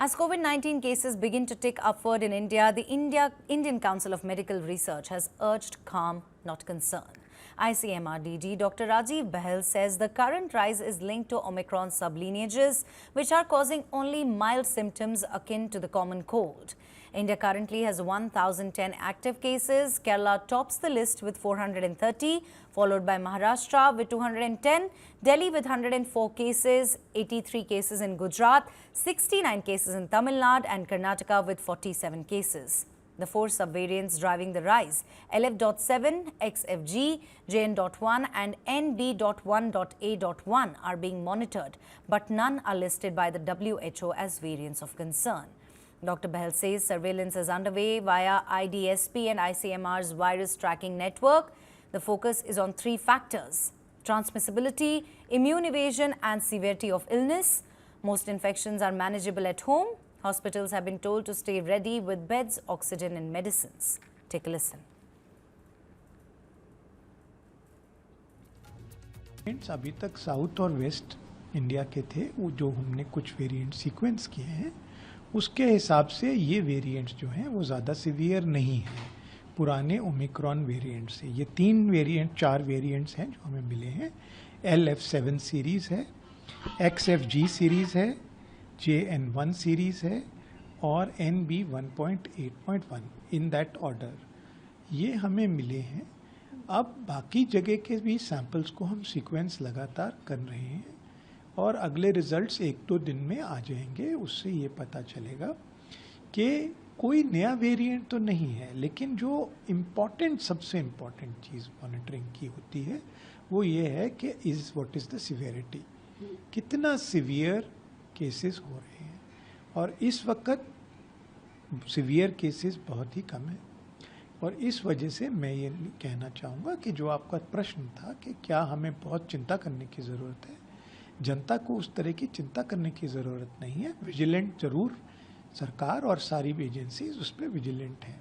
As COVID-19 cases begin to tick upward in India, the Indian Council of Medical Research has urged calm, not concern. ICMR-DG Dr. Rajiv Bahel says the current rise is linked to Omicron sublineages, which are causing only mild symptoms akin to the common cold. India currently has 1,010 active cases. Kerala tops the list with 430, followed by Maharashtra with 210, Delhi with 104 cases, 83 cases in Gujarat, 69 cases in Tamil Nadu and Karnataka with 47 cases. The four subvariants driving the rise, LF.7, XFG, JN.1 and NB.1.A.1 are being monitored, but none are listed by the WHO as variants of concern. Dr. Bahel says surveillance is underway via IDSP and ICMR's virus tracking network. The focus is on three factors: transmissibility, immune evasion and severity of illness. Most infections are manageable at home. Hospitals have been told to stay ready with beds, oxygen and medicines. Take a listen. अभी तक south और waste India के थे, वो जो हमने कुछ variant sequence किए हैं उसके हिसाब से ये वेरिएंट्स जो हैं वो ज़्यादा सीवियर नहीं हैं पुराने ओमिक्रॉन वेरिएंट से। ये चार वेरिएंट्स हैं जो हमें मिले हैं। LF7 सीरीज़ है, XFG सीरीज़ है, JN1 सीरीज़ है और NB 1.8.1 इन दैट ऑर्डर ये हमें मिले हैं। अब बाकी जगह के भी सैंपल्स को हम सीक्वेंस लगातार कर रहे हैं और अगले रिजल्ट्स 1-2 दिन में आ जाएंगे। उससे ये पता चलेगा कि कोई नया वेरिएंट तो नहीं है, लेकिन जो सबसे इम्पॉर्टेंट चीज़ मॉनिटरिंग की होती है वो ये है कि व्हाट इज़ द सिवियरिटी, कितना सिवियर केसेस हो रहे हैं। और इस वक्त सिवियर केसेस बहुत ही कम है और इस वजह से मैं ये कहना चाहूँगा कि जो आपका प्रश्न था कि क्या हमें बहुत चिंता करने की ज़रूरत है, जनता को उस तरह की चिंता करने की ज़रूरत नहीं है। विजिलेंट ज़रूर सरकार और सारी एजेंसीज उस पर विजिलेंट हैं।